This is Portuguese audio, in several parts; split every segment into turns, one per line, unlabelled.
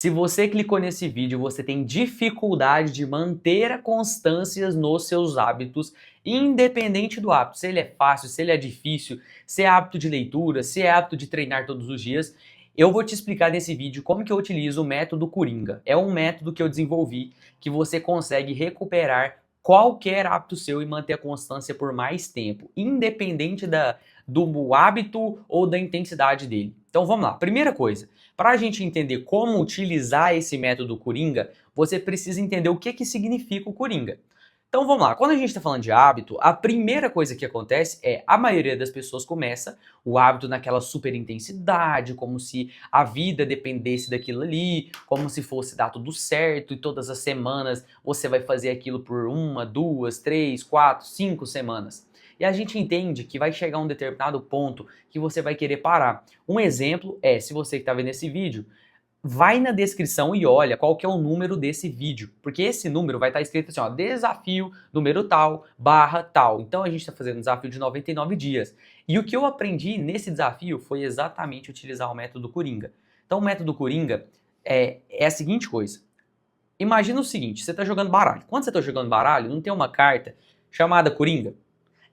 Se você clicou nesse vídeo, você tem dificuldade de manter a constância nos seus hábitos, independente do hábito. Se ele é fácil, se ele é difícil, se é hábito de leitura, se é hábito de treinar todos os dias, eu vou te explicar nesse vídeo como que eu utilizo o método Coringa. É um método que eu desenvolvi que você consegue recuperar qualquer hábito seu e manter a constância por mais tempo, independente do hábito ou da intensidade dele. Então vamos lá. Primeira coisa, para a gente entender como utilizar esse método Coringa, você precisa entender o que significa o Coringa. Então vamos lá, quando a gente está falando de hábito, a primeira coisa que acontece é a maioria das pessoas começa o hábito naquela super intensidade, como se a vida dependesse daquilo ali, como se fosse dar tudo certo e todas as semanas você vai fazer aquilo por 1, 2, 3, 4, 5 semanas. E a gente entende que vai chegar um determinado ponto que você vai querer parar. Um exemplo é, se você que está vendo esse vídeo, vai na descrição e olha qual que é o número desse vídeo, porque esse número vai estar escrito assim, ó, desafio, número tal, barra tal. Então a gente está fazendo um desafio de 99 dias. E o que eu aprendi nesse desafio foi exatamente utilizar o método Coringa. Então o método Coringa é a seguinte coisa. Imagina o seguinte, você está jogando baralho. Quando você está jogando baralho, não tem uma carta chamada Coringa?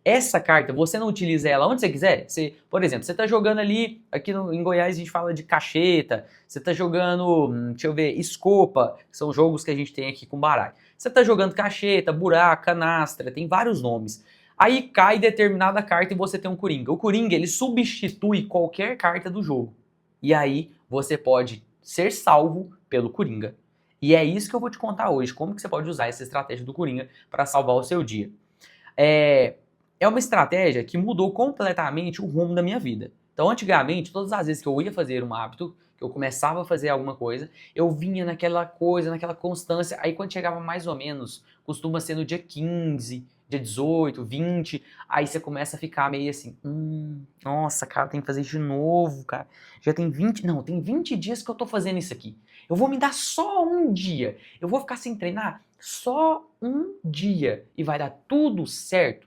Essa carta, você não utiliza ela onde você quiser. Você, por exemplo, você está jogando ali, aqui em Goiás a gente fala de cacheta, você está jogando, deixa eu ver, escopa, que são jogos que a gente tem aqui com baralho. Você está jogando cacheta, buraco, canastra, tem vários nomes. Aí cai determinada carta e você tem um Coringa. O Coringa, ele substitui qualquer carta do jogo. E aí você pode ser salvo pelo Coringa. E é isso que eu vou te contar hoje, como que você pode usar essa estratégia do Coringa para salvar o seu dia. É uma estratégia que mudou completamente o rumo da minha vida. Então, antigamente, todas as vezes que eu ia fazer um hábito, que eu começava a fazer alguma coisa, eu vinha naquela coisa, naquela constância. Aí, quando chegava mais ou menos, costuma ser no dia 15, dia 18, 20, aí você começa a ficar meio assim, nossa, cara, tem que fazer isso de novo, cara. Já tem 20, não, tem 20 dias que eu tô fazendo isso aqui. Eu vou me dar só um dia. Eu vou ficar sem treinar só um dia e vai dar tudo certo.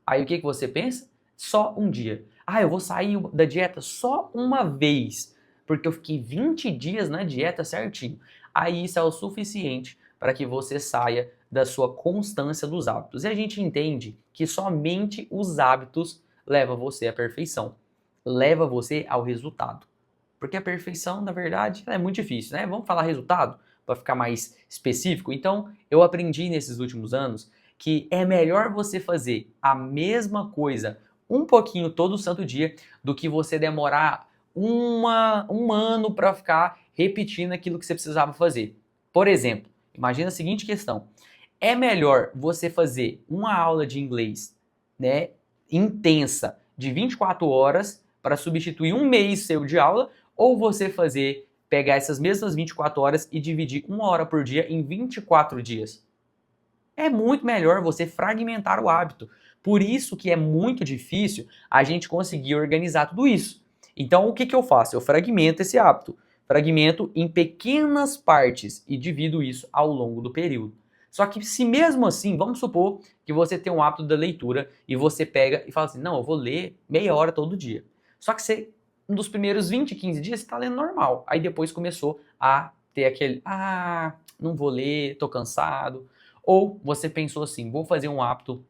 Aí o que você pensa? Só um dia. Ah, eu vou sair da dieta só uma vez, porque eu fiquei 20 dias na dieta certinho. Aí isso é o suficiente para que você saia da sua constância dos hábitos. E a gente entende que somente os hábitos levam você à perfeição, leva você ao resultado. Porque a perfeição, na verdade, é muito difícil, né? Vamos falar resultado para ficar mais específico. Então, eu aprendi nesses últimos anos que é melhor você fazer a mesma coisa um pouquinho todo santo dia do que você demorar um ano para ficar repetindo aquilo que você precisava fazer. Por exemplo, imagina a seguinte questão. É melhor você fazer uma aula de inglês, né, intensa de 24 horas para substituir um mês seu de aula, ou você pegar essas mesmas 24 horas e dividir uma hora por dia em 24 dias? É muito melhor você fragmentar o hábito. Por isso que é muito difícil a gente conseguir organizar tudo isso. Então, o que eu faço? Eu fragmento esse hábito. Fragmento em pequenas partes e divido isso ao longo do período. Só que se mesmo assim, vamos supor que você tem um hábito da leitura e você pega e fala assim, não, eu vou ler meia hora todo dia. Só que você, nos primeiros 20, 15 dias, você está lendo normal. Aí depois começou a ter aquele, não vou ler, tô cansado. Ou você pensou assim, vou fazer um hábito,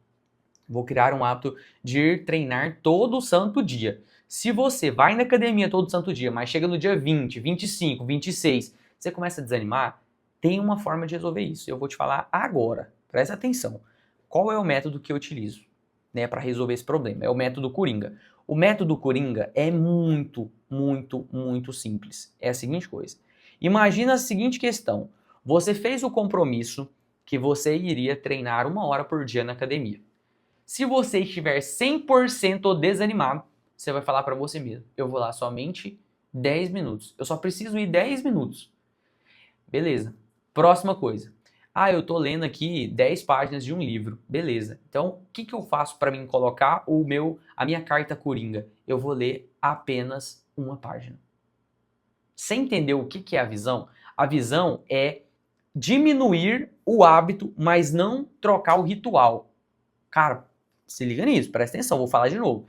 vou criar um hábito de ir treinar todo santo dia. Se você vai na academia todo santo dia, mas chega no dia 20, 25, 26, você começa a desanimar, tem uma forma de resolver isso. Eu vou te falar agora. Presta atenção. Qual é o método que eu utilizo, né, para resolver esse problema? É o método Coringa. O método Coringa é muito, muito, muito simples. É a seguinte coisa. Imagina a seguinte questão. Você fez o compromisso que você iria treinar uma hora por dia na academia. Se você estiver 100% desanimado, você vai falar para você mesmo, eu vou lá somente 10 minutos. Eu só preciso ir 10 minutos. Beleza. Próxima coisa. Eu tô lendo aqui 10 páginas de um livro. Beleza. Então, o que eu faço para mim colocar a minha carta coringa? Eu vou ler apenas uma página. Você entendeu o que é a visão? A visão é diminuir o hábito, mas não trocar o ritual. Cara, se liga nisso, presta atenção, vou falar de novo.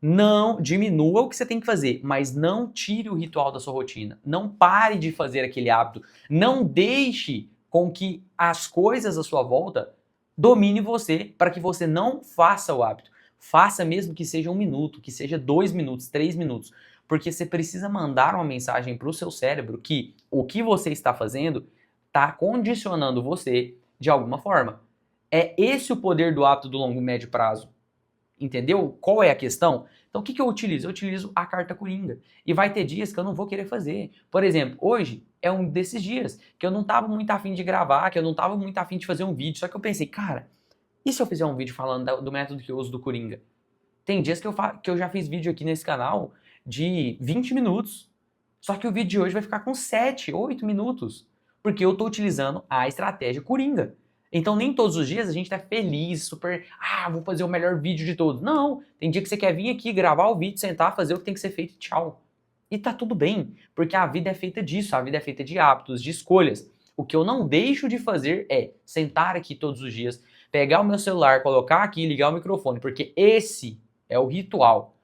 Não diminua o que você tem que fazer, mas não tire o ritual da sua rotina. Não pare de fazer aquele hábito. Não deixe com que as coisas à sua volta domine você para que você não faça o hábito. Faça mesmo que seja 1 minuto, que seja 2 minutos, 3 minutos, porque você precisa mandar uma mensagem para o seu cérebro que o que você está fazendo está condicionando você de alguma forma. É esse o poder do hábito do longo e médio prazo. Entendeu? Qual é a questão? Então, o que eu utilizo? Eu utilizo a carta coringa. E vai ter dias que eu não vou querer fazer. Por exemplo, hoje é um desses dias que eu não estava muito afim de gravar, que eu não estava muito afim de fazer um vídeo. Só que eu pensei, cara, e se eu fizer um vídeo falando do método que eu uso do Coringa? Tem dias que eu já fiz vídeo aqui nesse canal de 20 minutos. Só que o vídeo de hoje vai ficar com 7, 8 minutos. Porque eu estou utilizando a estratégia Coringa. Então nem todos os dias a gente tá feliz, super, vou fazer o melhor vídeo de todos. Não, tem dia que você quer vir aqui, gravar o vídeo, sentar, fazer o que tem que ser feito e tchau. E tá tudo bem, porque a vida é feita disso, a vida é feita de hábitos, de escolhas. O que eu não deixo de fazer é sentar aqui todos os dias, pegar o meu celular, colocar aqui e ligar o microfone, porque esse é o ritual.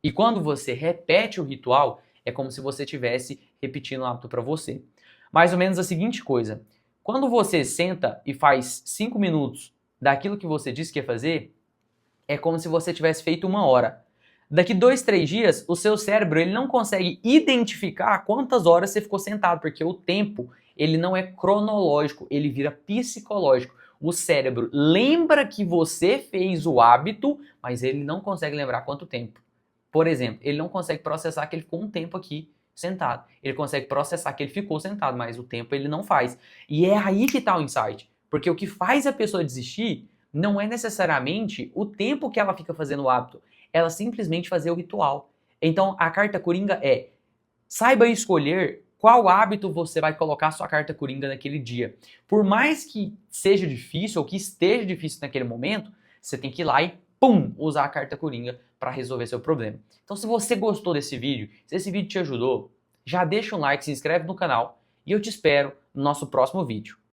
E quando você repete o ritual, é como se você estivesse repetindo o hábito para você. Mais ou menos a seguinte coisa. Quando você senta e faz 5 minutos daquilo que você disse que ia fazer, é como se você tivesse feito 1 hora. Daqui 2, 3 dias, o seu cérebro ele não consegue identificar quantas horas você ficou sentado, porque o tempo ele não é cronológico, ele vira psicológico. O cérebro lembra que você fez o hábito, mas ele não consegue lembrar quanto tempo. Por exemplo, ele não consegue processar que ele ficou um tempo aqui sentado. Ele consegue processar que ele ficou sentado, mas o tempo ele não faz. E é aí que está o insight. Porque o que faz a pessoa desistir não é necessariamente o tempo que ela fica fazendo o hábito, ela simplesmente fazer o ritual. Então, a carta coringa é: saiba escolher qual hábito você vai colocar sua carta coringa naquele dia. Por mais que seja difícil ou que esteja difícil naquele momento, você tem que ir lá e pum, usar a carta coringa para resolver seu problema. Então, se você gostou desse vídeo, se esse vídeo te ajudou, já deixa um like, se inscreve no canal e eu te espero no nosso próximo vídeo.